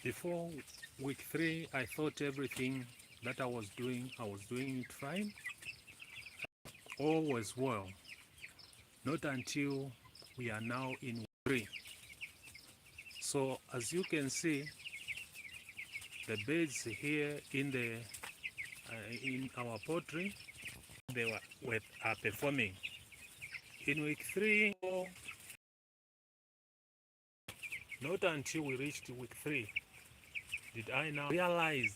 Before week 3, I thought everything that I was doing it fine. All was well. Not until we are now in week 3. So as you can see, the birds here in our poultry, they are performing. In week 3, not until we reached week 3 did I now realize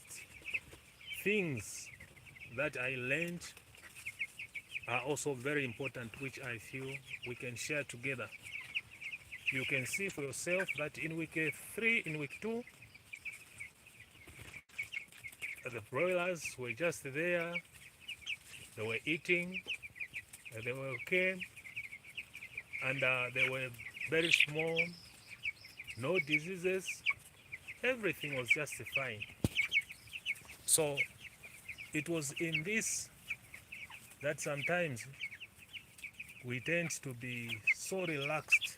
things that I learned are also very important, which I feel we can share together. You can see for yourself that in week 3, in week 2, the broilers were just there, they were eating, they were okay, and they were very small, no diseases, everything was just fine. So it was in this that sometimes we tend to be so relaxed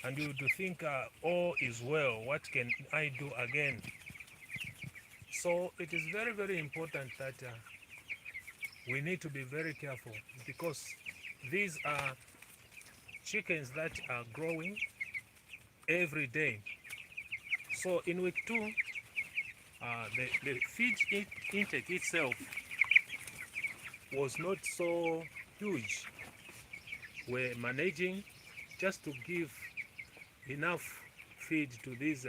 and you do think all is well, what can I do again? So it is very, very important that we need to be very careful, because these are chickens that are growing every day. So in week 2, the feed intake itself was not so huge. We're managing just to give enough feed to these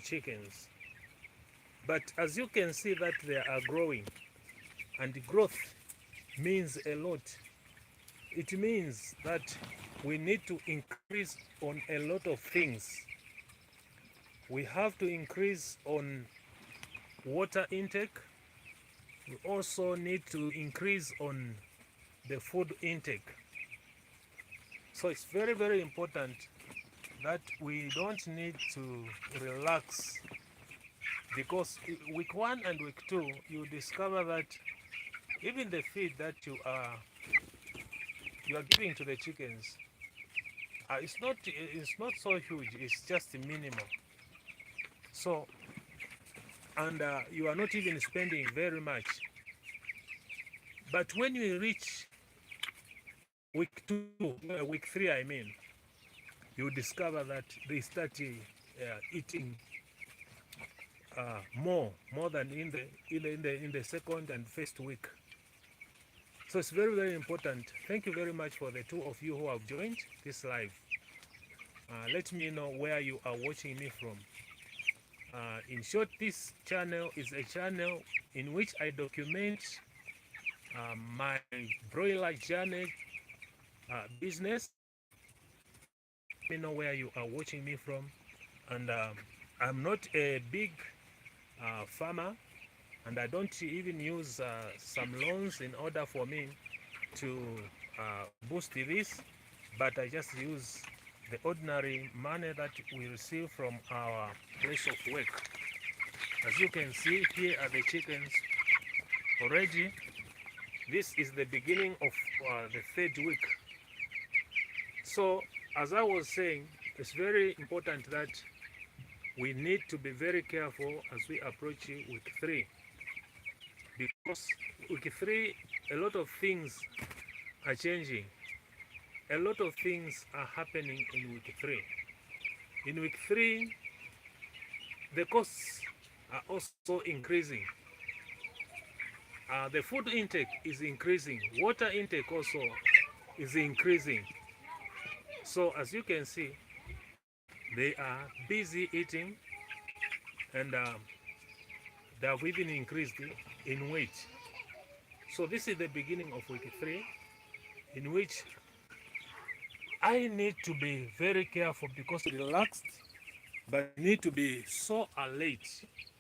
chickens. But as you can see that they are growing, and growth means a lot. It means that we need to increase on a lot of things. We have to increase on water intake. We also need to increase on the food intake. So it's very, very important that we don't need to relax, because week 1 and week 2, you discover that even the feed that you are giving to the chickens, it's not so huge, it's just minimal. So, and you are not even spending very much. But when you reach week 3, I mean, you discover that they start eating more than in the second and first week. So it's very, very important. Thank you very much for the 2 of you who have joined this live. Let me know where you are watching me from. In short, this channel is a channel in which I document my broiler journey business. Let me know where you are watching me from. And I'm not a big farmer, and I don't even use some loans in order for me to boost this, but I just use the ordinary money that we receive from our place of work. As you can see, here are the chickens already. This is the beginning of the 3rd week. So as I was saying, it's very important that we need to be very careful as we approach week 3, because week 3, a lot of things are changing. A lot of things are happening in week 3. In week 3, the costs are also increasing. The food intake is increasing. Water intake also is increasing. So as you can see, they are busy eating, and they have even increased in weight. So this is the beginning of week 3, in which I need to be very careful, because relaxed, but need to be so alert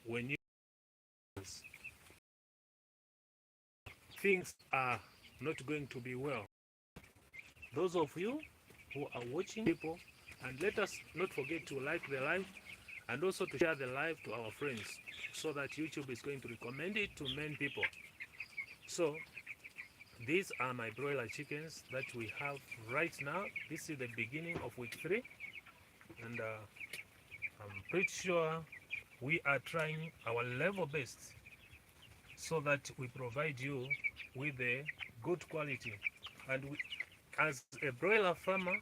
when things are not going to be well. Those of you who are watching people, and let us not forget to like the live and also to share the live to our friends, so that YouTube is going to recommend it to many people. So these are my broiler chickens that we have right now. This is the beginning of week 3, and I'm pretty sure we are trying our level best so that we provide you with a good quality. And as a broiler farmer,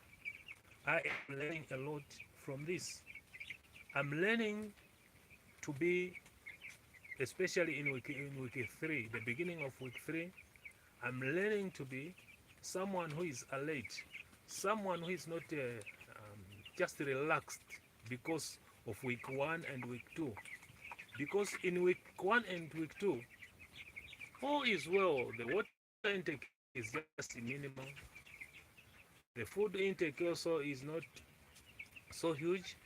I am learning a lot from this. I'm learning to be, especially in week 3, the beginning of week 3, I'm learning to be someone who is alert, someone who is not just relaxed because of week 1 and week 2. Because in week 1 and week 2, all is well. The water intake is just minimal. The food intake also is not so huge.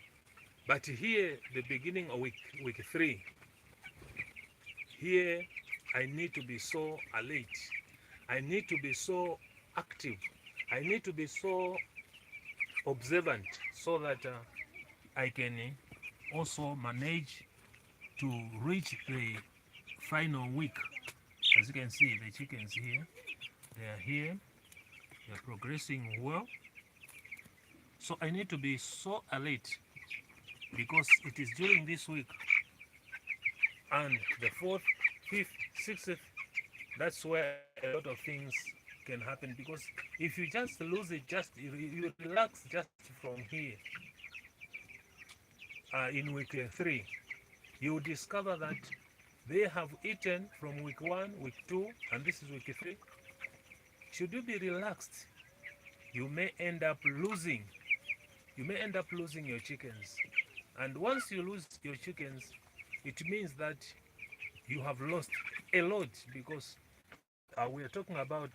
But here, the beginning of week 3, here I need to be so alert. I need to be so active. I need to be so observant so that I can also manage to reach the final week. As you can see, the chickens here, they are here, they are progressing well. So I need to be so alert because it is during this week and the 4th, 5th, 6th, that's where a lot of things can happen. Because if you just lose it, just you relax just from here in week 3, you will discover that they have eaten from week 1, week 2, and this is week 3. Should you be relaxed, you may end up losing. You may end up losing your chickens. And once you lose your chickens, it means that you have lost a lot because we are talking about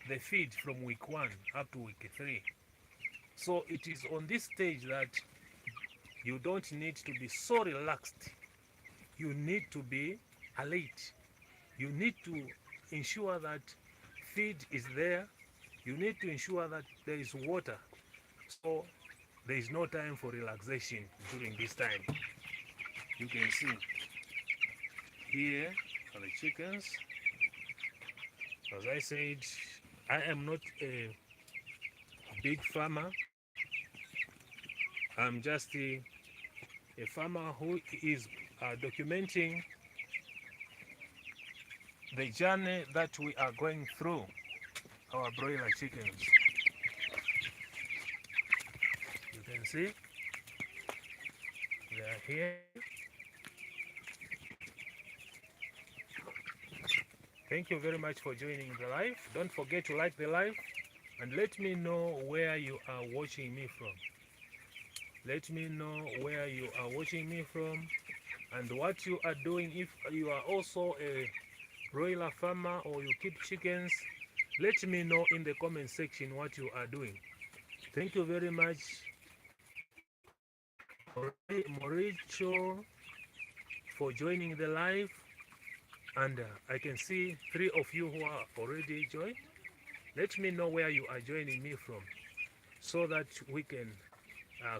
the feed from week 1 up to week 3. So it is on this stage that you don't need to be so relaxed. You need to be alert. You need to ensure that feed is there. You need to ensure that there is water. So there is no time for relaxation during this time. You can see here are the chickens. As I said, I am not a big farmer. I'm just a farmer who is documenting the journey that we are going through our broiler chickens. You can see they are here. Thank you very much for joining the live. Don't forget to like the live and let me know where you are watching me from. Let me know where you are watching me from and what you are doing. If you are also a broiler farmer or you keep chickens, let me know in the comment section what you are doing. Thank you very much, Moricho, for joining the live. And I can see 3 of you who are already joined. Let me know where you are joining me from so that we can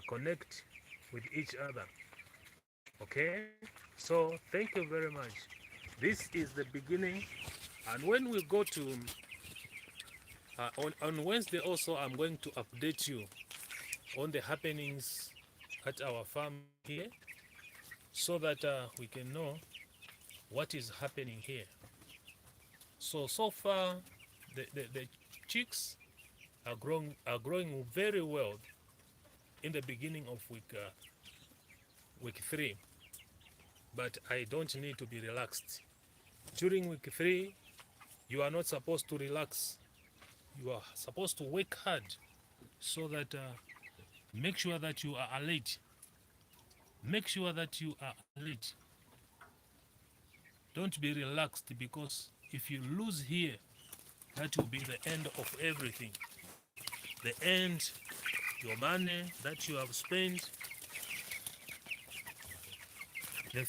connect with each other. Okay, so thank you very much. This is the beginning, and when we go to on Wednesday also, I'm going to update you on the happenings at our farm here so that we can know what is happening here. So far the chicks are growing very well in the beginning of week 3, but I don't need to be relaxed. During week 3, you are not supposed to relax. You are supposed to work hard so that make sure that you are alert. Make sure that you are alert. Don't be relaxed, because if you lose here, that will be the end of everything. The end, your money that you have spent, the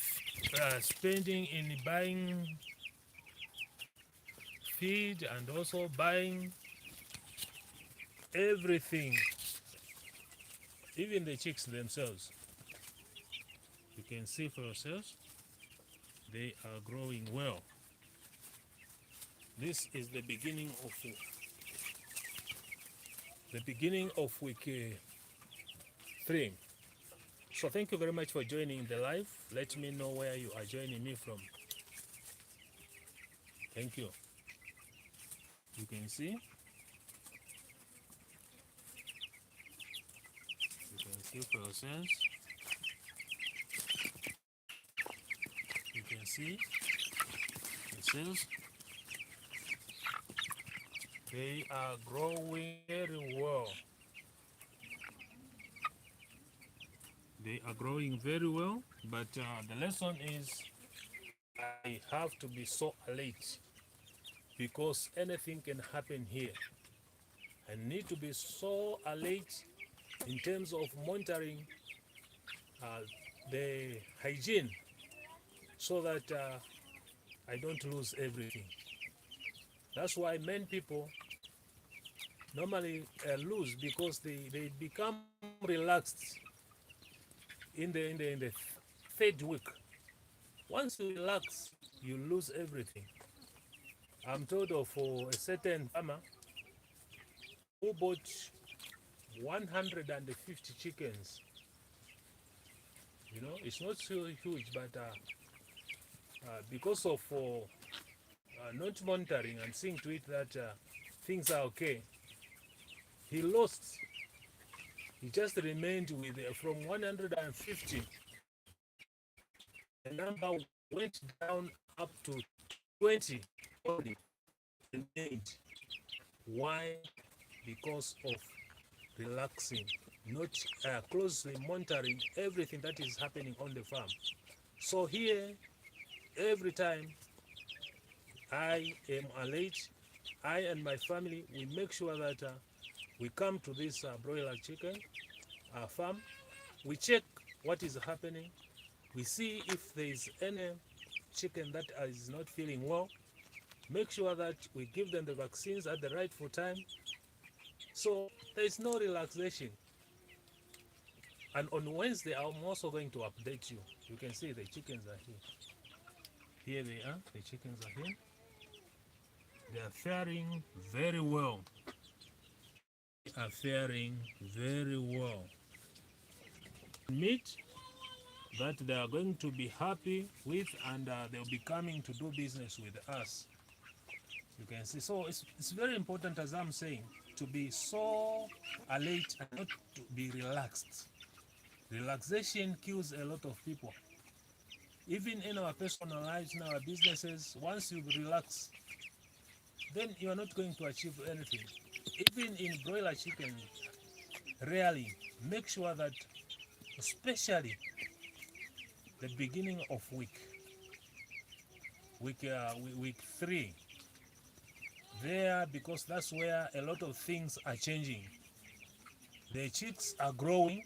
spending in buying feed and also buying everything, even the chicks themselves. You can see for yourselves, they are growing well. This is the beginning of week 3. So thank you very much for joining the live. Let me know where you are joining me from. Thank you. You can see. You can see for yourselves. You can see the cells. They are growing very well. They are growing very well, but the lesson is I have to be so alert because anything can happen here. I need to be so alert in terms of monitoring uh, the hygiene so that I don't lose everything. That's why many people normally lose because they become relaxed in the third week. Once you relax, you lose everything. I'm told of a certain farmer who bought 150 chickens. You know, it's not so huge, but because of not monitoring and seeing to it that things are okay, he lost. He just remained with from 150. The number went down up to 20 only remained. Why? Because of relaxing, not closely monitoring everything that is happening on the farm. So here, every time I am alert, I and my family, we make sure that we come to this broiler chicken farm. We check what is happening. We see if there is any chicken that is not feeling well. Make sure that we give them the vaccines at the rightful time. So there is no relaxation. And on Wednesday, I'm also going to update you. You can see the chickens are here. Here they are. The chickens are here. They are faring very well. They are faring very well. Meat that they are going to be happy with, and they'll be coming to do business with us. You can see. So it's very important, as I'm saying, to be so alert and not to be relaxed. Relaxation kills a lot of people. Even in our personal lives, in our businesses, once you relax, then you are not going to achieve anything. Even in broiler chicken, rarely, make sure that, especially the beginning of week 3, there, because that's where a lot of things are changing. The chicks are growing,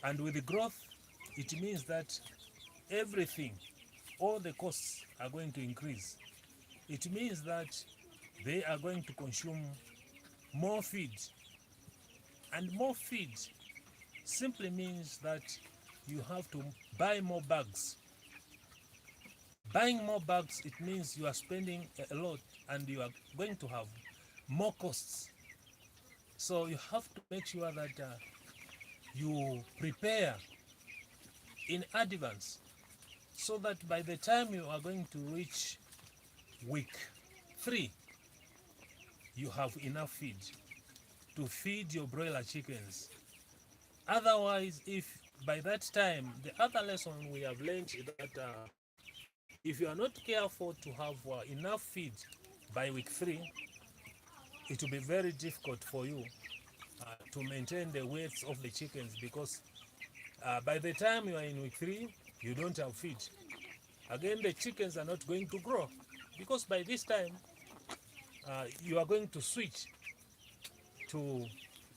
and with the growth, it means that everything, all the costs are going to increase. It means that they are going to consume more feed. And more feed simply means that you have to buy more bags. Buying more bags, it means you are spending a lot and you are going to have more costs. So you have to make sure that you prepare in advance so that by the time you are going to reach week 3, you have enough feed to feed your broiler chickens. Otherwise, if by that time, the other lesson we have learned is that if you are not careful to have enough feed by week 3, it will be very difficult for you to maintain the weights of the chickens, because by the time you are in week 3, you don't have feed. Again, the chickens are not going to grow, because by this time, you are going to switch to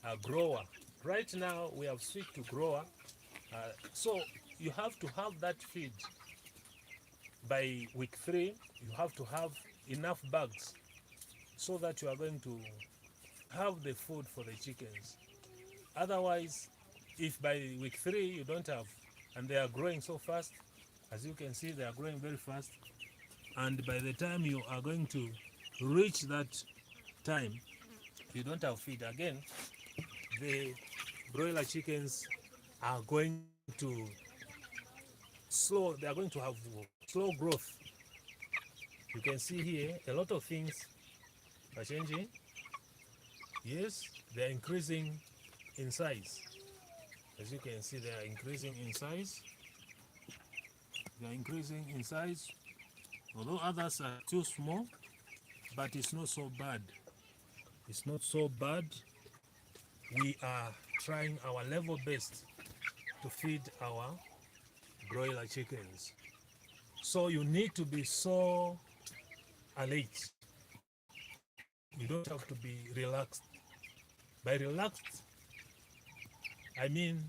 a grower. Right now, we have switched to grower. So you have to have that feed by week 3. You have to have enough bags so that you are going to have the food for the chickens. Otherwise, if by week 3 you don't have, and they are growing so fast, as you can see, they are growing very fast, and by the time you are going to reach that time, you don't have feed again, the broiler chickens are going to they are going to have slow growth. You can see here a lot of things are changing. Yes, they're increasing in size. As you can see, they are increasing in size. They are increasing in size. Although others are too small, but it's not so bad. It's not so bad. We are trying our level best to feed our broiler chickens. So you need to be so alert. You don't have to be relaxed. By relaxed, I mean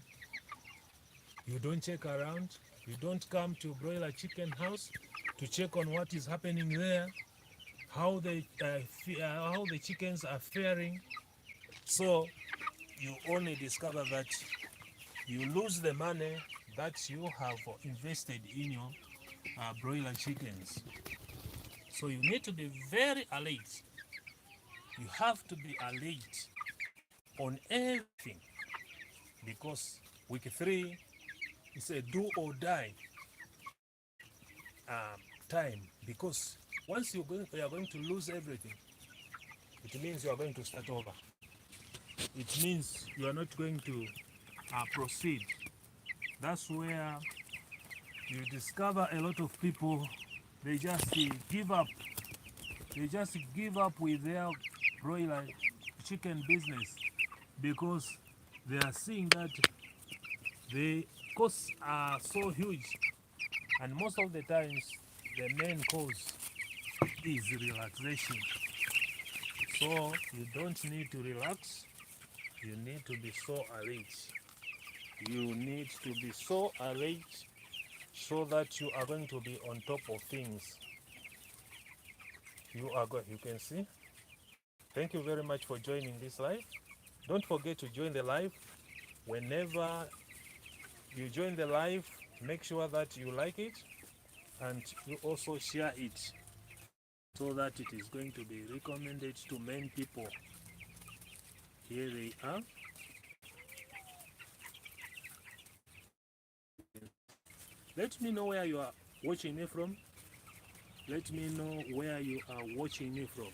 you don't check around. You don't come to broiler chicken house to check on what is happening there, how the chickens are faring. So you only discover that you lose the money that you have invested in your broiler chickens. So you need to be very alert. You have to be alert on everything, because week 3 is a do or die time, because once you are going to lose everything, it means you are going to start over. It means you are not going to proceed. That's where you discover a lot of people, they just give up. They just give up with their broiler chicken business because they are seeing that the costs are so huge, and most of the times the main cause is relaxation. So you don't need to relax, you need to be so alert. You need to be so alert so that you are going to be on top of things. You can see. Thank you very much for joining this live. Don't forget to join the live. Whenever you join the live, make sure that you like it and you also share it so that it is going to be recommended to many people. Here they are. Let me know where you are watching me from. Let me know where you are watching me from.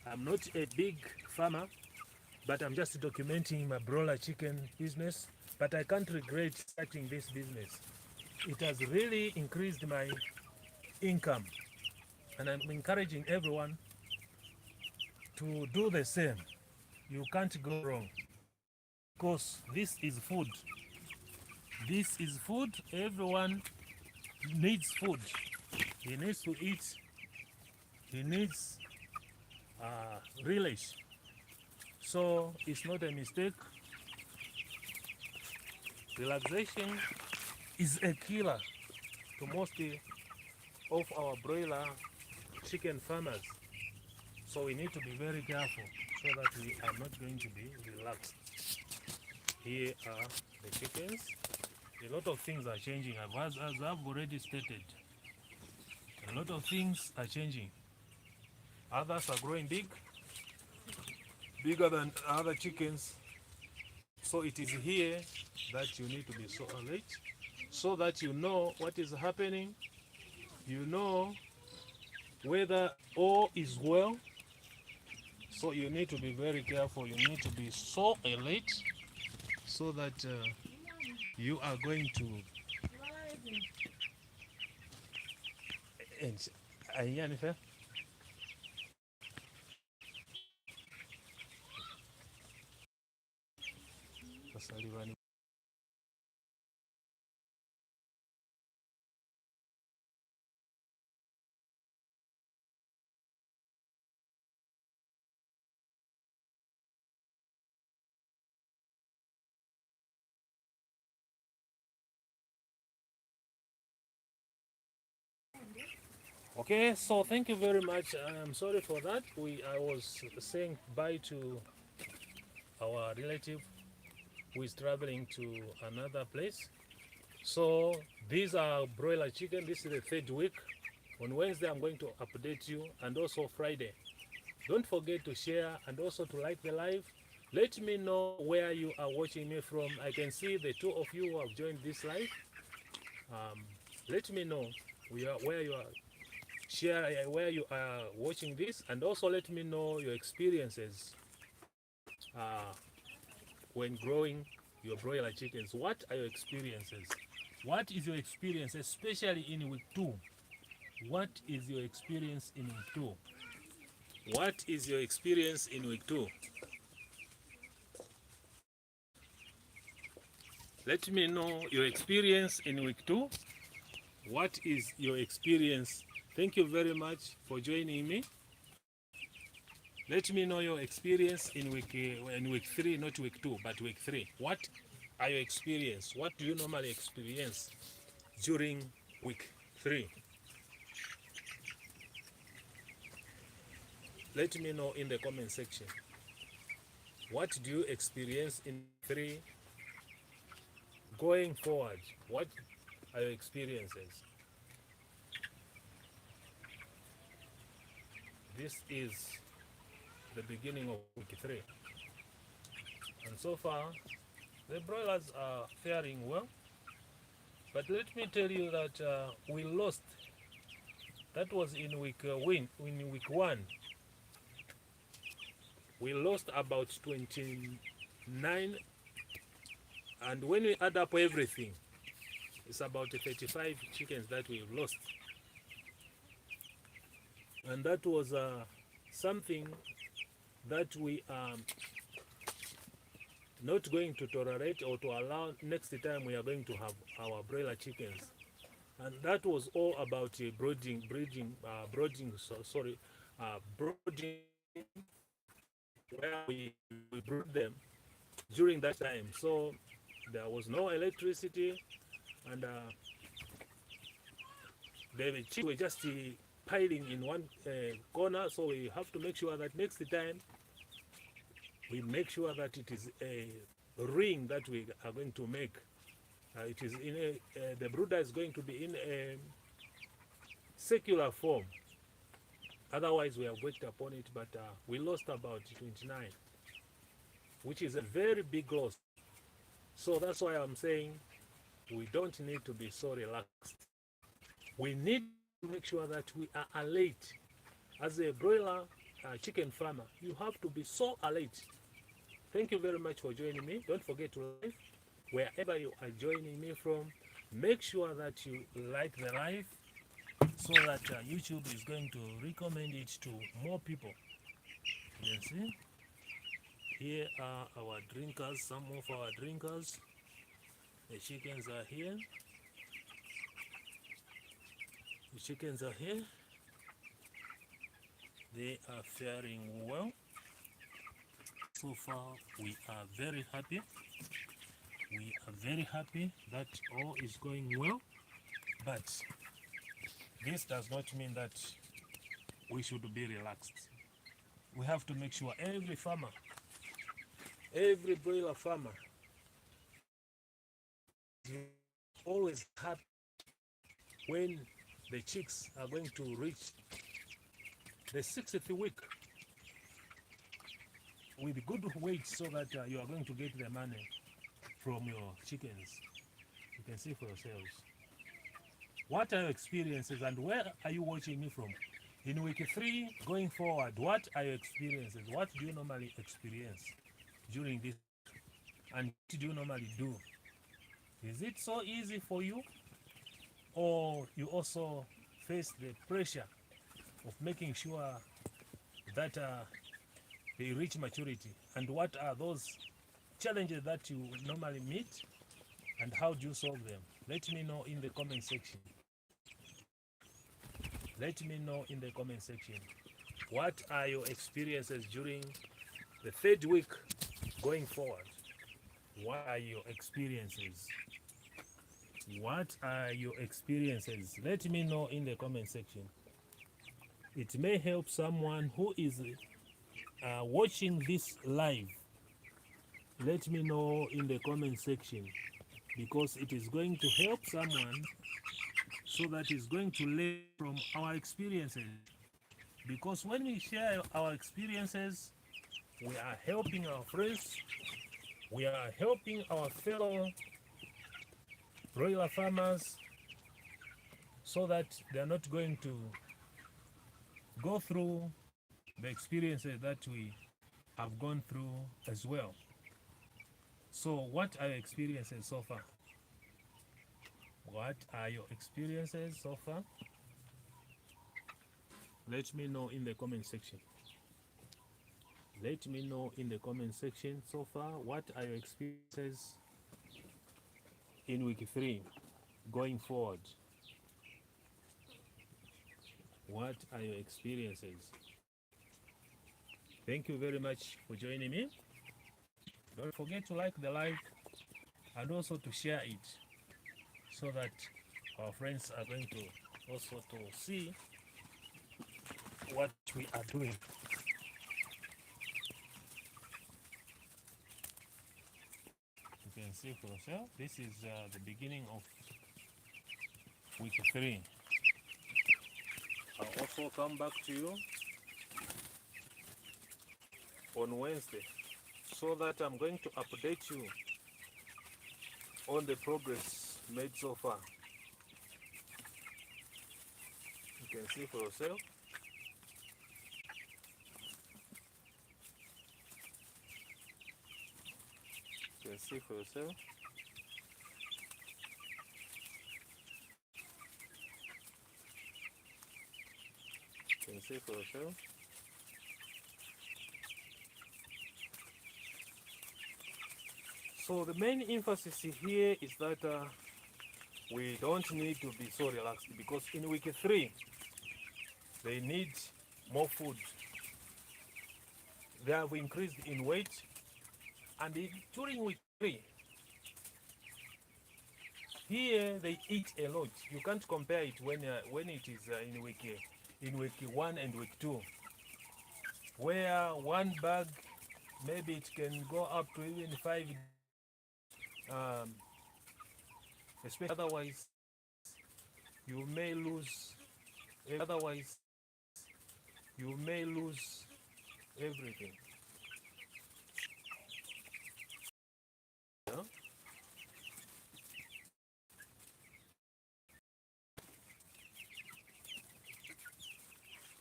I'm not a big farmer, but I'm just documenting my broiler chicken business. But I can't regret starting this business. It has really increased my income, and I'm encouraging everyone to do the same. You can't go wrong, because this is food. This is food. Everyone needs food. He needs to eat. He needs relish. So it's not a mistake. Relaxation is a killer to most of our broiler chicken farmers. So we need to be very careful so that we are not going to be relaxed. Here are the chickens. A lot of things are changing, as I've already stated. A lot of things are changing. Others are growing bigger than other chickens. So it is here that you need to be so alert, so that you know what is happening. You know whether all is well. So you need to be very careful. You need to be so alert so that you are going to and okay, so thank you very much. I'm sorry for that. I was saying bye to our relative who is traveling to another place. So these are broiler chicken. This is the 3rd week. On Wednesday, I'm going to update you, and also Friday. Don't forget to share and also to like the live Let me know where you are watching me from. I can see the two of you who have joined this live. Um, Let me know where you are where you are watching this, and also let me know your experiences uh, when growing your broiler chickens. What are your experiences? What is your experience, especially in week 2? What is your experience in week 2? What is your experience in week 2? Let me know your experience in week 2. What is your experience? Thank you very much for joining me. Let me know your experience in week 3, not week 2, but week 3. What are your experience? What do you normally experience during week 3? Let me know in the comment section. What do you experience in 3 going forward? What are your experiences? This is the beginning of week 3. And so far, the broilers are faring well. But let me tell you that we lost. That was in week 1. We lost about 29, and when we add up everything, it's about 35 chickens that we lost. And that was something that we are not going to tolerate or to allow. Next time we are going to have our broiler chickens. And that was all about brooding, where we brood them during that time. So there was no electricity, and the chickens were just piling in one corner. So we have to make sure that next time we make sure that it is a ring that we are going to make. It is in the brooder is going to be in a circular form. Otherwise, we have worked upon it, but we lost about 29, which is a very big loss. So that's why I'm saying we don't need to be so relaxed. We need to make sure that we are alert. As a broiler chicken farmer, you have to be so alert. Thank you very much for joining me. Don't forget to like. Wherever you are joining me from, make sure that you like the live so that YouTube is going to recommend it to more people. You can see, here are our drinkers, some of our drinkers. The chickens are here. The chickens are here. They are faring well. So far, we are very happy. We are very happy that all is going well, but this does not mean that we should be relaxed. We have to make sure every farmer, every broiler farmer is always happy when the chicks are going to reach the 60th week with good weight, so that you are going to get the money from your chickens. You can see for yourselves. What are your experiences, and where are you watching me from? In week 3 going forward, what are your experiences? What do you normally experience during this, and what do you normally do? Is it so easy for you, or you also face the pressure of making sure that they reach maturity? And what are those challenges that you normally meet, and how do you solve them? Let me know in the comment section. Let me know in the comment section. What are your experiences during the 3rd week going forward? What are your experiences? What are your experiences? Let me know in the comment section. It may help someone who is watching this live. Let me know in the comment section, because it is going to help someone, so that is going to learn from our experiences. Because when we share our experiences, we are helping our friends, we are helping our fellow broiler farmers so that they are not going to go through the experiences that we have gone through as well. So what are your experiences so far? What are your experiences so far? Let me know in the comment section. Let me know in the comment section so far. What are your experiences in week 3 going forward? What are your experiences? Thank you very much for joining me. Don't forget to like the live and also to share it so that our friends are going to also to see what we are doing. You can see for yourself, this is the beginning of week 3. I'll also come back to you on Wednesday so that I'm going to update you on the progress made so far. You can see for yourself. You can see for yourself. You can see for yourself. So the main emphasis here is that we don't need to be so relaxed, because in week 3 they need more food. They have increased in weight, and during week 3 here they eat a lot. You can't compare it when it is in week 1 and week 2, where one bag maybe it can go up to even 5, especially otherwise you may lose. Otherwise you may lose everything. Yeah?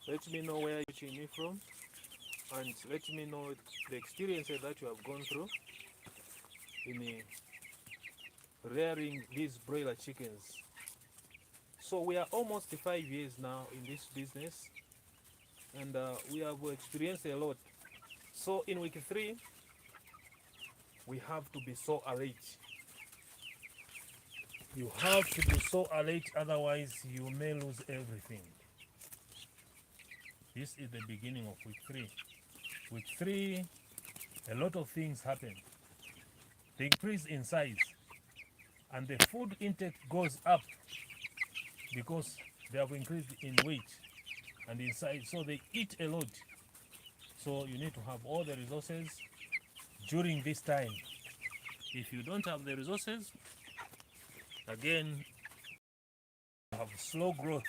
Let me know where you're watching me from, and let me know the experiences that you have gone through in rearing these broiler chickens. So we are almost 5 years now in this business, and we have experienced a lot. So in week 3 we have to be so alert. You have to be so alert, otherwise you may lose everything. This is the beginning of week 3. Week 3, a lot of things happen. They increase in size, and the food intake goes up because they have increased in weight and in size. So they eat a lot. So you need to have all the resources during this time. If you don't have the resources, again, you have slow growth.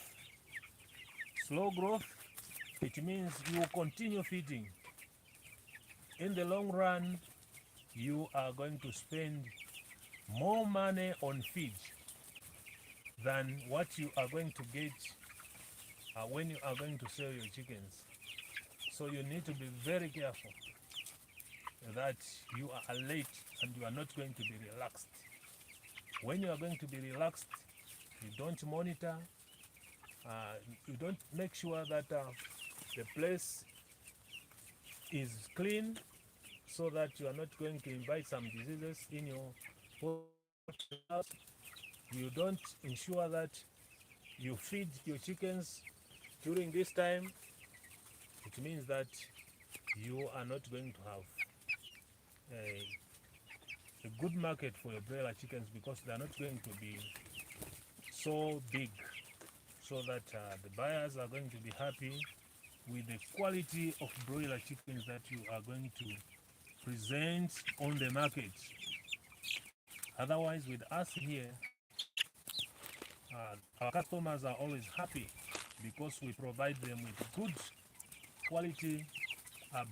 Slow growth, it means you will continue feeding. In the long run, you are going to spend more money on feed than what you are going to get when you are going to sell your chickens. So you need to be very careful that you are alert and you are not going to be relaxed. When you are going to be relaxed, you don't monitor, you don't make sure that the place is clean, so that you are not going to invite some diseases in your house. You don't ensure that you feed your chickens during this time. It means that you are not going to have a good market for your broiler chickens, because they are not going to be so big, so that the buyers are going to be happy with the quality of broiler chickens that you are going to present on the market. Otherwise, with us here, our customers are always happy because we provide them with good quality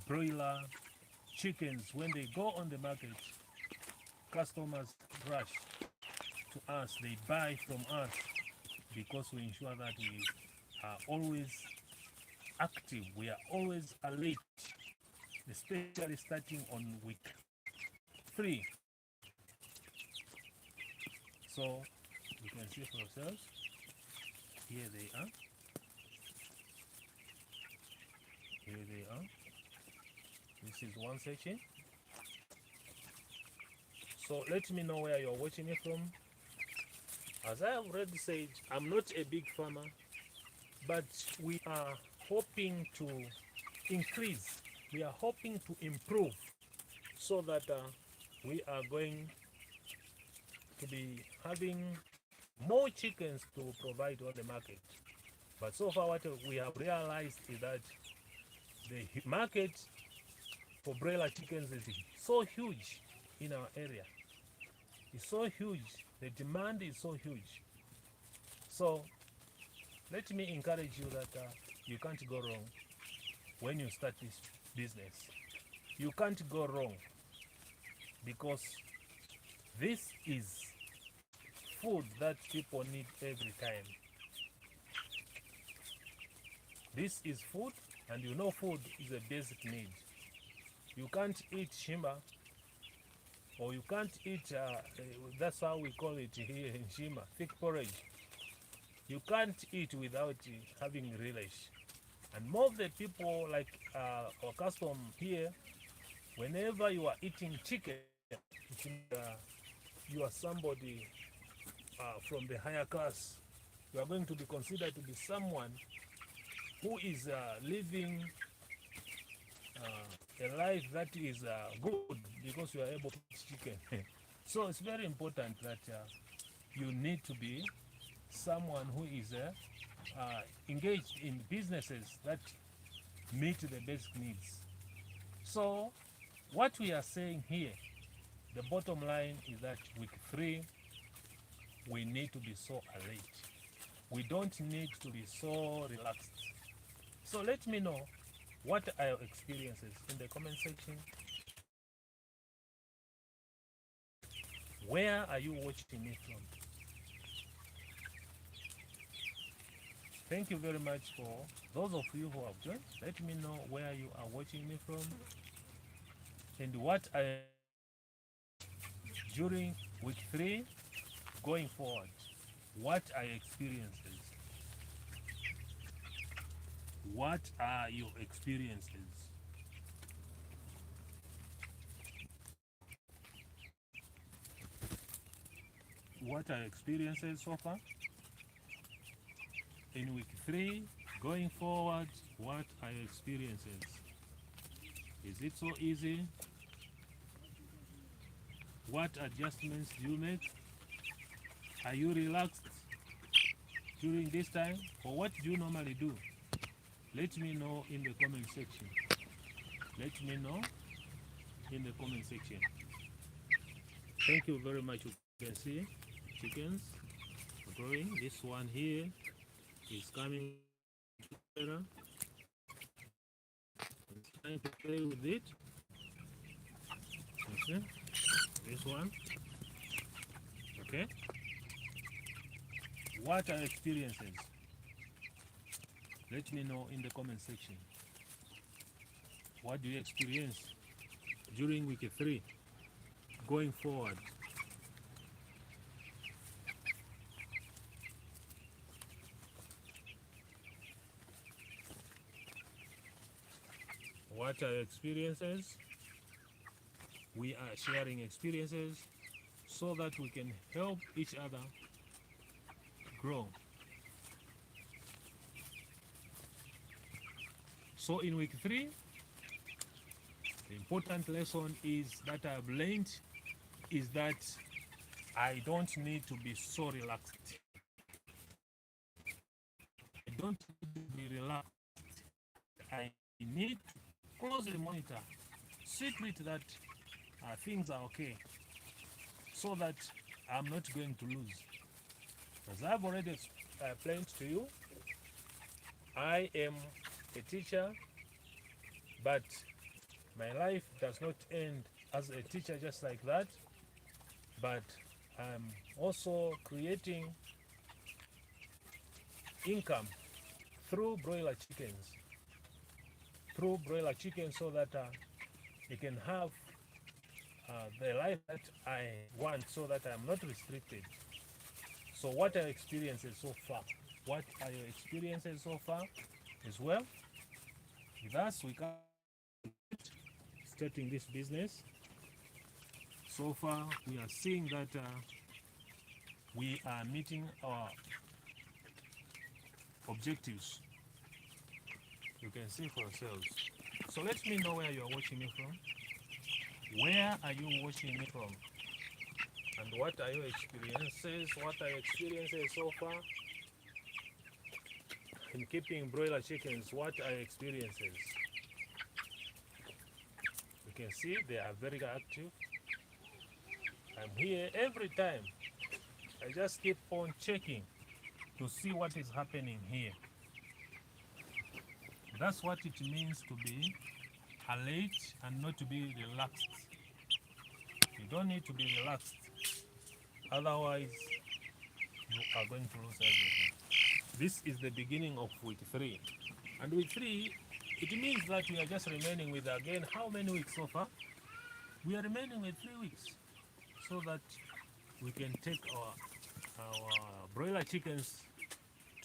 broiler chickens, when they go on the market, customers rush to us, they buy from us because we ensure that we are always active, we are always alert, especially starting on week 3. So you can see for yourselves, here they are. Here they are. This is one section. So let me know where you're watching me from. As I have already said, I'm not a big farmer, but we are hoping to increase, we are hoping to improve, so that we are going to be having more chickens to provide on the market. But so far what we have realized is that the market for broiler chickens is so huge in our area. It's so huge, the demand is so huge. So let me encourage you that you can't go wrong when you start this business. You can't go wrong, because this is food that people need every time. This is food, and you know food is a basic need. You can't eat shima, or you can't eat, that's how we call it here in Shima, thick porridge. You can't eat without having relish. And more of the people, like our custom here, whenever you are eating chicken, you are somebody from the higher class. You are going to be considered to be someone who is living a life that is good, because you are able to eat chicken. So it's very important that you need to be someone who is engaged in businesses that meet the basic needs. So what we are saying here, the bottom line is that week 3, we need to be so alert. We don't need to be so relaxed. So let me know what are your experiences in the comment section. Where are you watching me from? Thank you very much for those of you who have joined. Let me know where you are watching me from, and what I during week 3 going forward. What are your experiences? What are your experiences? What are your experiences so far? In week 3, going forward, what are your experiences? Is it so easy? What adjustments do you make? Are you relaxed during this time? Or what do you normally do? Let me know in the comment section. Let me know in the comment section. Thank you very much. You can see chickens growing. This one here is coming together. It's trying to play with it. Okay. This one. Okay. What are experiences? Let me know in the comment section. What do you experience during week 3 going forward? What are your experiences? We are sharing experiences so that we can help each other grow. So in week 3, the important lesson is that I've learned is that I don't need to be so relaxed. I don't need to be relaxed. I need to closely monitor, see to it that things are okay, so that I'm not going to lose. As I've already explained to you, I am a teacher, but My life does not end as a teacher just like that, but I'm also creating income through broiler chickens, so that you can have the life that I want, so that I'm not restricted. So what are your experiences so far? What are your experiences so far as well? With us, we can starting this business. So far, we are seeing that we are meeting our objectives. You can see for yourselves. So let me know where you are watching me from. Where are you watching me from? And what are your experiences? What are your experiences so far in keeping broiler chickens? What are your experiences? You can see they are very active. I'm here every time. I just keep on checking to see what is happening here. That's what it means to be alert and not to be relaxed. You don't need to be relaxed, otherwise you are going to lose everything. This is the beginning of week 3. And week 3, it means that we are just remaining with, again, how many weeks so far? We are remaining with 3 weeks, so that we can take our broiler chickens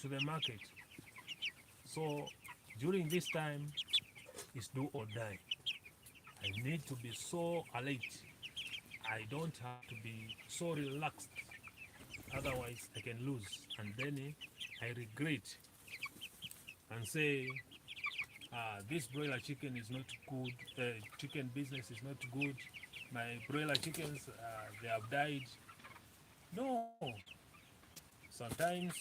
to the market. So during this time, it's do or die. I need to be so alert. I don't have to be so relaxed, otherwise I can lose, and then I regret and say this broiler chicken is not good, chicken business is not good, my broiler chickens, they have died. No, sometimes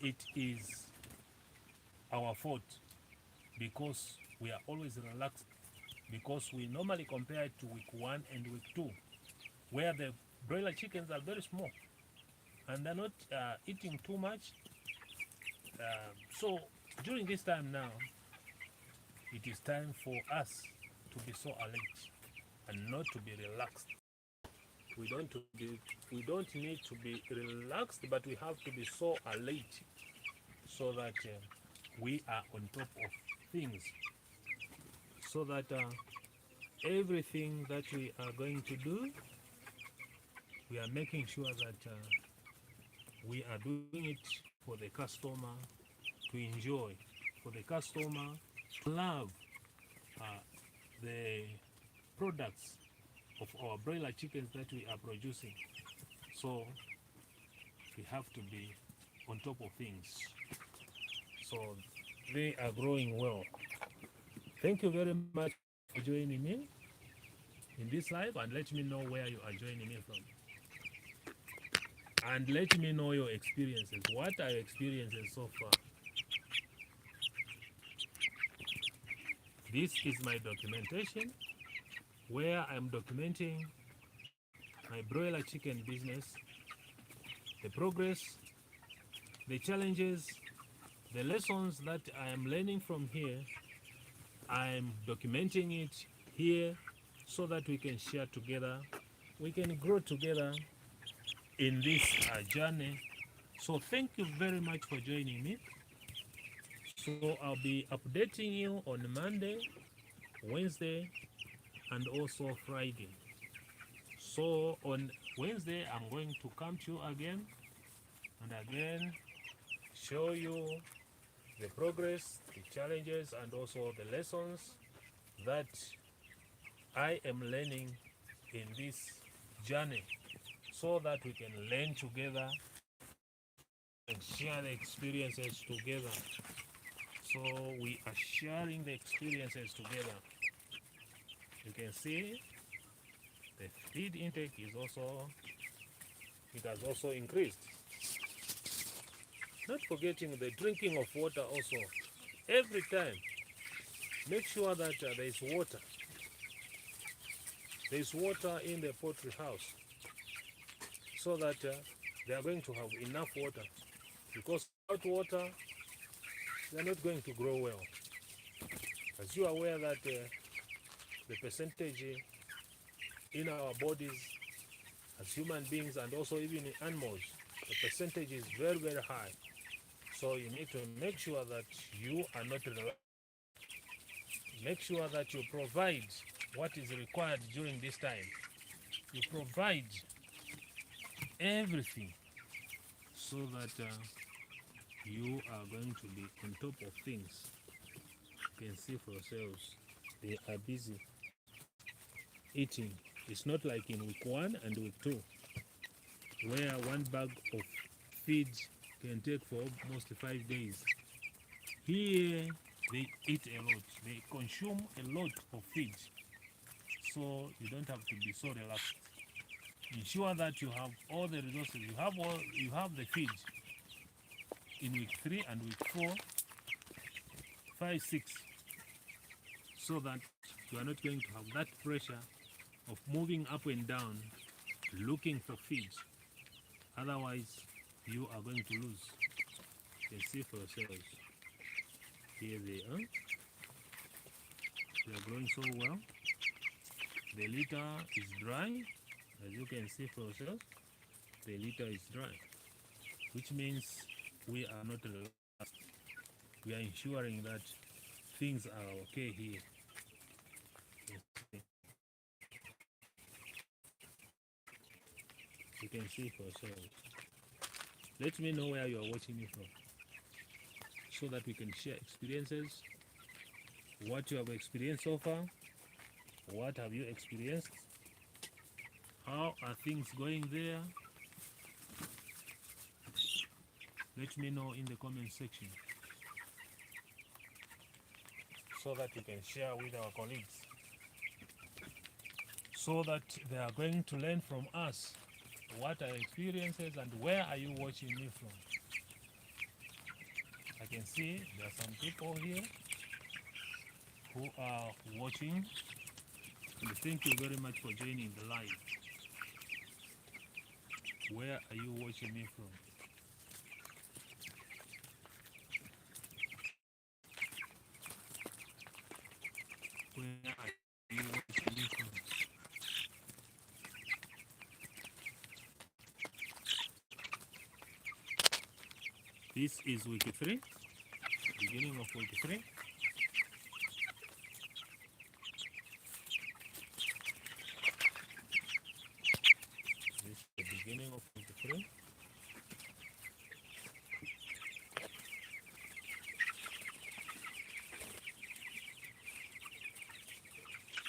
it is our fault, because we are always relaxed, because we normally compare it to week 1 and week 2, where the broiler chickens are very small and they're not eating too much. So during this time now, it is time for us to be so alert and not to be relaxed. We don't need to be relaxed, but we have to be so alert, so that we are on top of things, so that everything that we are going to do, we are making sure that we are doing it for the customer to enjoy, for the customer to love the products of our broiler chickens that we are producing. So we have to be on top of things, so they are growing well. Thank you very much for joining me in this live, and let me know where you are joining me from, and let me know your experiences. What are your experiences so far? This is my documentation, where I'm documenting my broiler chicken business, the progress, the challenges, the lessons that I am learning from here. I'm documenting it here so that we can share together, we can grow together in this journey. So thank you very much for joining me. So I'll be updating you on Monday, Wednesday, and also Friday. So on Wednesday, I'm going to come to you again and again, show you the progress, the challenges, and also the lessons that I am learning in this journey, so that we can learn together and share the experiences together. So we are sharing the experiences together. You can see the feed intake is also, it has also increased. Not forgetting the drinking of water also. Every time, make sure that there is water. There is water in the poultry house, so that they are going to have enough water, because without water, they are not going to grow well. As you are aware that the percentage in our bodies as human beings and also even in animals, the percentage is very, very high. So you need to make sure that you are not relaxed. Make sure that you provide what is required during this time. You provide everything so that you are going to be on top of things. You can see for yourselves, they are busy eating. It's not like in week 1 and week 2, where one bag of feed can take for almost 5 days. Here, they eat a lot. They consume a lot of feed. So you don't have to be so relaxed. Ensure that you have all the resources. You have the feed in week 3 and week 4, 5, 6, so that you are not going to have that pressure of moving up and down looking for feed. Otherwise, you are going to lose. You can see for yourselves. Here they are. They are growing so well. The litter is dry. As you can see for yourselves, the litter is dry, which means we are not relaxed. We are ensuring that things are okay here. You can see for yourselves. Let me know where you are watching me from, so that we can share experiences, what you have experienced so far, what have you experienced, how are things going there. Let me know in the comment section, so that we can share with our colleagues, so that they are going to learn from us what are experiences and where are you watching me from. I can see there are some people here who are watching, and thank you very much for joining the live. Where are you watching me from? Where are you watching me from? This is week 3, beginning of week 3. This is the beginning of week 3.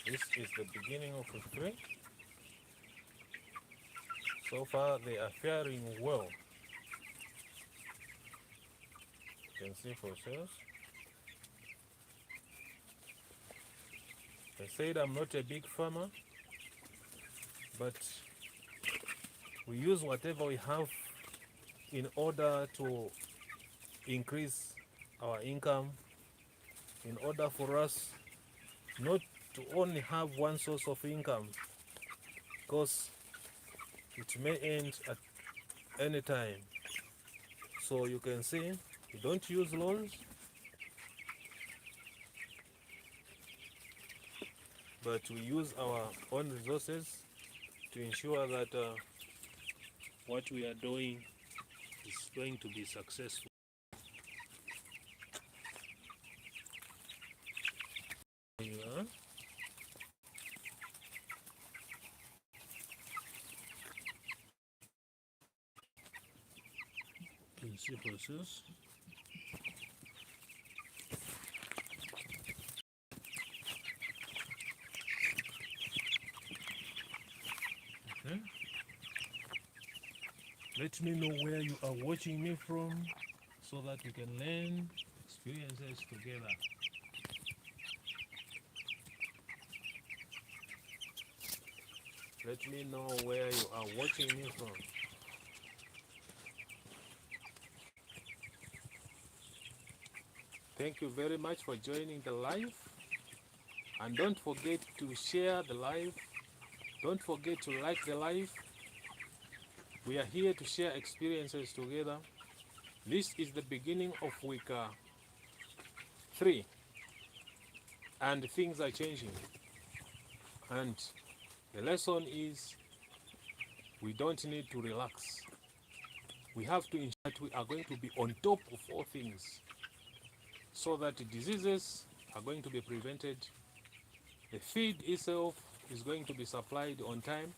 This is the beginning of week 3. So far, they are faring well. You can see for yourselves. I said I'm not a big farmer, but we use whatever we have in order to increase our income, in order for us not to only have one source of income, because it may end at any time. So you can see we don't use loans, but we use our own resources to ensure that what we are doing is going to be successful. There you are. You can see process. Okay. Let me know where you are watching me from, so that we can learn experiences together. Let me know where you are watching me from. Thank you very much for joining the live, and don't forget to share the live. Don't forget to like the live. We are here to share experiences together. This is the beginning of week 3, and things are changing. And the lesson is we don't need to relax. We have to ensure that we are going to be on top of all things so that diseases are going to be prevented. The feed itself is going to be supplied on time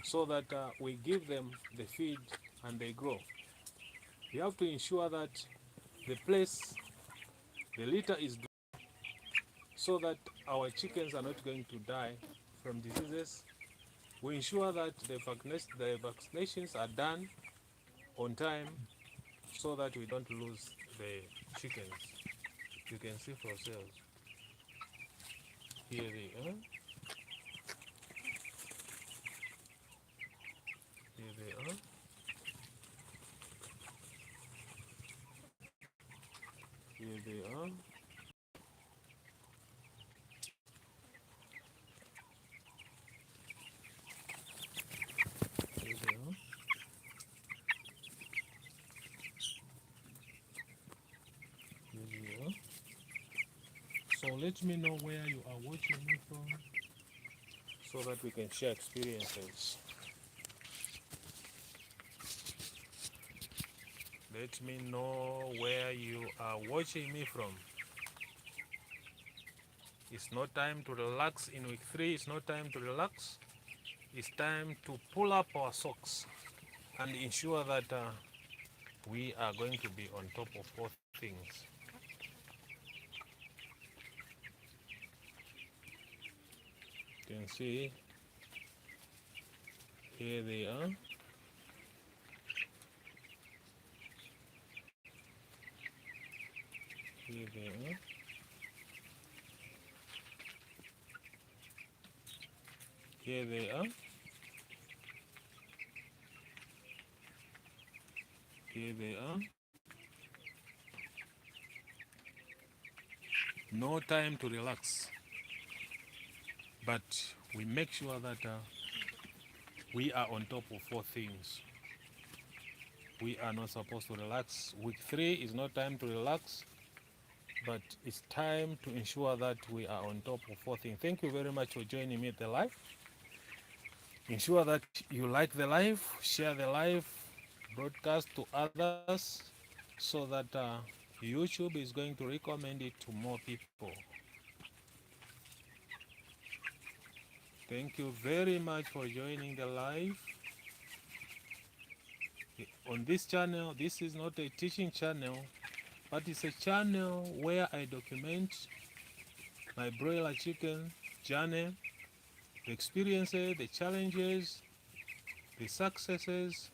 so that we give them the feed and they grow. We have to ensure that the place, the litter is dry so that our chickens are not going to die from diseases. We ensure that the vaccinations are done on time so that we don't lose the chickens. You can see for yourselves. Here they are. Here they are. Here they are. Here they are. Here they are. So let me know where you are watching me from so that we can share experiences. Let me know where you are watching me from. It's not time to relax in week 3. It's not time to relax. It's time to pull up our socks and ensure that we are going to be on top of all things. You can see here they are. Here they are. Here they are. Here they are. No time to relax. But we make sure that we are on top of 4 things. We are not supposed to relax. Week 3 is not time to relax, but it's time to ensure that we are on top of 4 things. Thank you very much for joining me at the live. Ensure that you like the live, share the live, broadcast to others so that YouTube is going to recommend it to more people. Thank you very much for joining the live. On this channel, this is not a teaching channel, but it's a channel where I document my broiler chicken journey, the experiences, the challenges, the successes,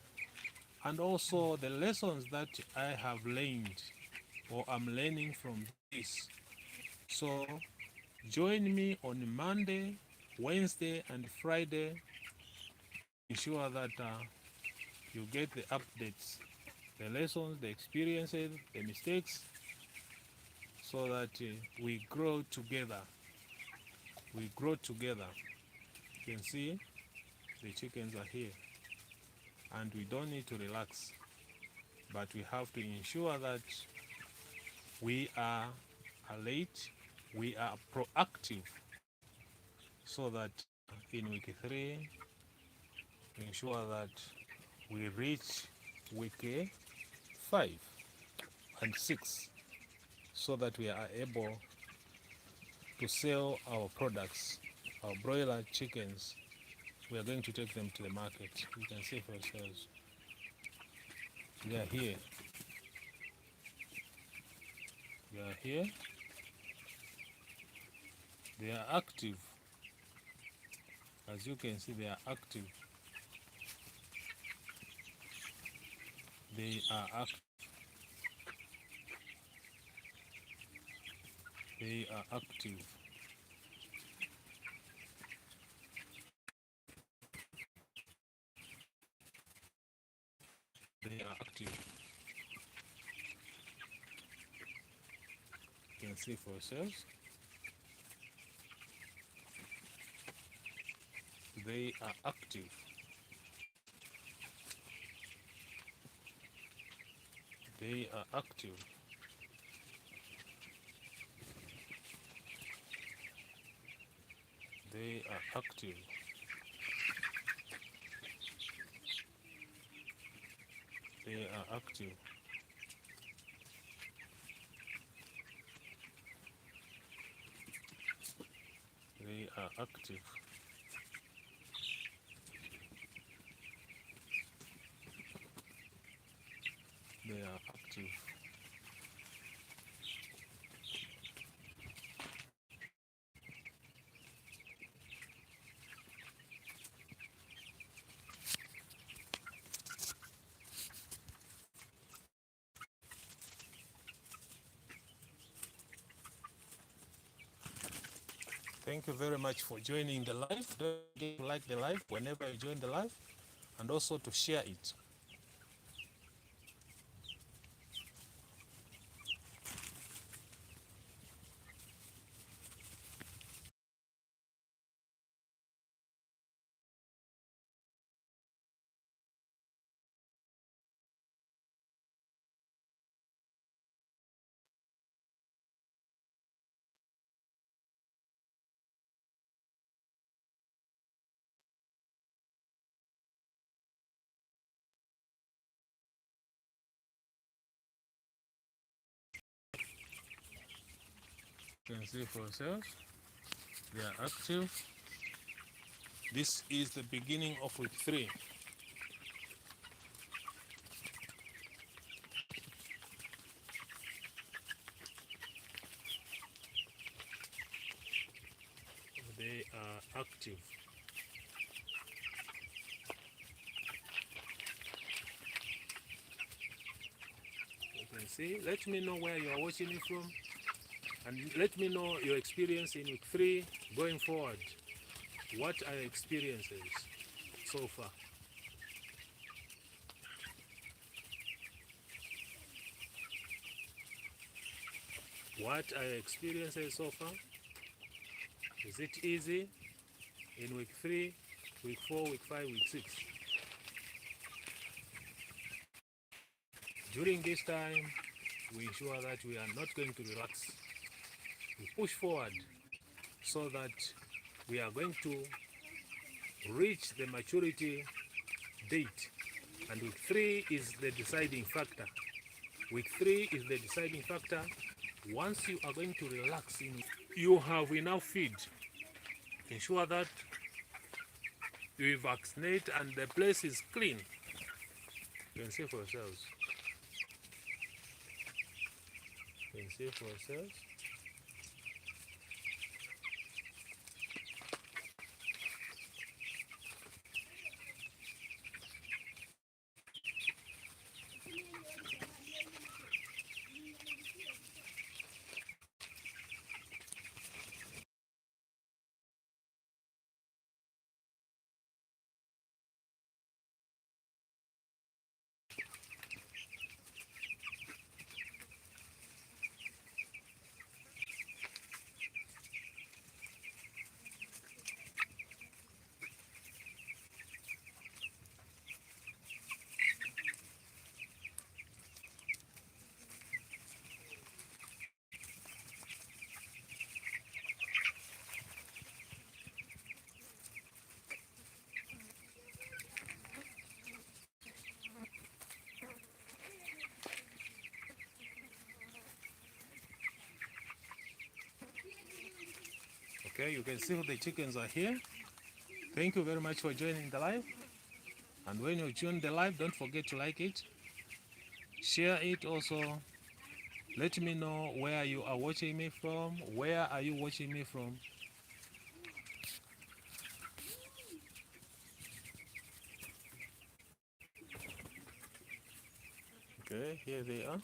and also the lessons that I have learned or I'm learning from this. So join me on Monday, Wednesday, and Friday. Ensure that you get the updates, the lessons, the experiences, the mistakes, so that we grow together. We grow together. You can see the chickens are here, and we don't need to relax, but we have to ensure that we are alert, we are proactive, so that in week 3, ensure that we reach week 5 and 6, so that we are able to sell our products, our broiler chickens. We are going to take them to the market. You can see for yourselves. They are here. They are here. They are active. As you can see, they are active. They are active. They are active. They are active. You can see for yourselves. They are active. They are active. They are active. They are active. They are active. They are active. Thank you very much for joining the live. Don't forget to like the live whenever you join the live, and also to share it. You can see for yourselves, they are active. This is the beginning of week 3. They are active. You can see. Let me know where you are watching it from, and let me know your experience in week 3 going forward. What are your experiences so far? What are your experiences so far? Is it easy in week 3, week 4, week 5, week 6? During this time, we ensure that we are not going to relax. We push forward so that we are going to reach the maturity date. And week 3 is the deciding factor. Week 3 is the deciding factor. Once you are going to relax, you have enough feed. Ensure that you vaccinate and the place is clean. You can see for yourselves. You can see for yourselves. Okay, you can see the chickens are here. Thank you very much for joining the live. And when you join the live, don't forget to like it, share it also. Let me know where you are watching me from. Where are you watching me from? Okay, here they are.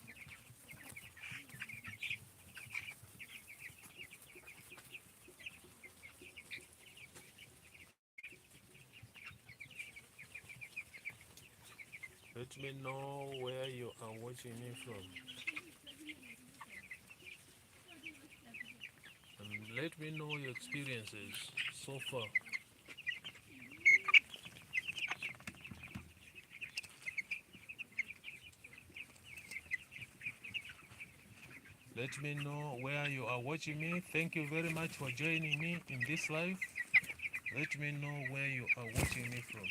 Let me know where you are watching me from. And let me know your experiences so far. Let me know where you are watching me. Thank you very much for joining me in this live. Let me know where you are watching me from.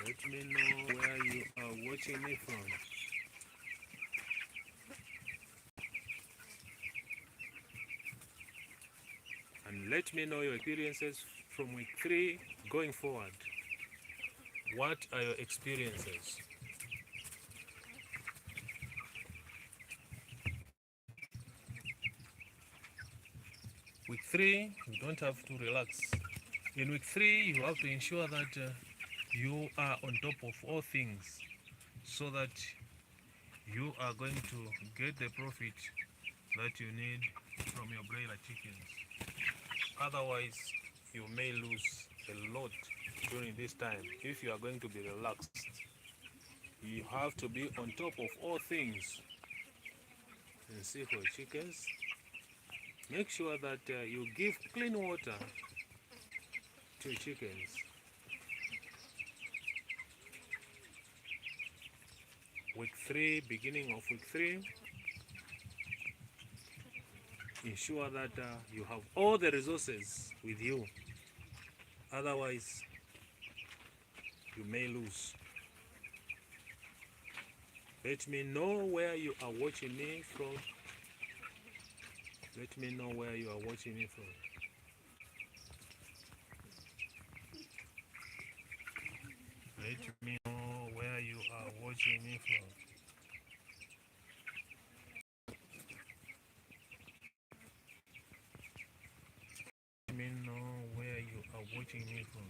Let me know where you are watching me from. And let me know your experiences from week 3 going forward. What are your experiences? Week 3, you don't have to relax. In week 3, you have to ensure that you are on top of all things so that you are going to get the profit that you need from your broiler chickens. Otherwise, you may lose a lot during this time if you are going to be relaxed. You have to be on top of all things. And see, for chickens, make sure that you give clean water to chickens. Week 3, beginning of week 3, ensure that you have all the resources with you. Otherwise, you may lose. Let me know where you are watching me from. Let me know where you are watching me from. Let me know where you are watching me from. Let me know where you are watching me from.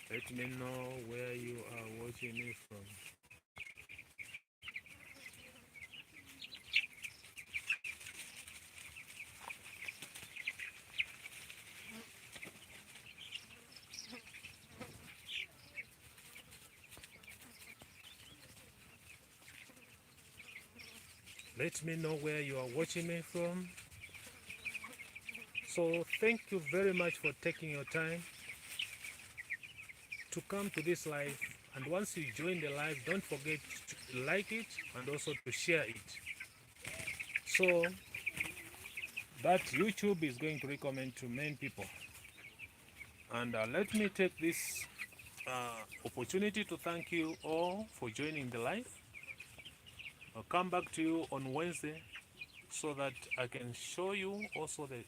Let me know where you are watching me from. Let me know where you are watching me from. So thank you very much for taking your time to come to this live. And once you join the live, don't forget to like it and also to share it, so that YouTube is going to recommend to many people. And let me take this opportunity to thank you all for joining the live. I'll come back to you on Wednesday so that I can show you also the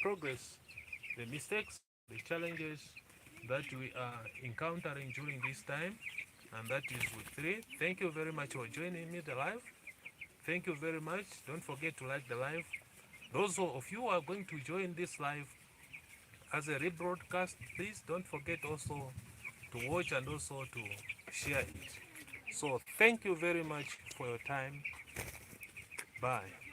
progress, the mistakes, the challenges that we are encountering during this time, and that is week 3. Thank you very much for joining me the live. Thank you very much. Don't forget to like the live. Those of you who are going to join this live as a rebroadcast, please don't forget also to watch and also to share it. So thank you very much for your time. Bye.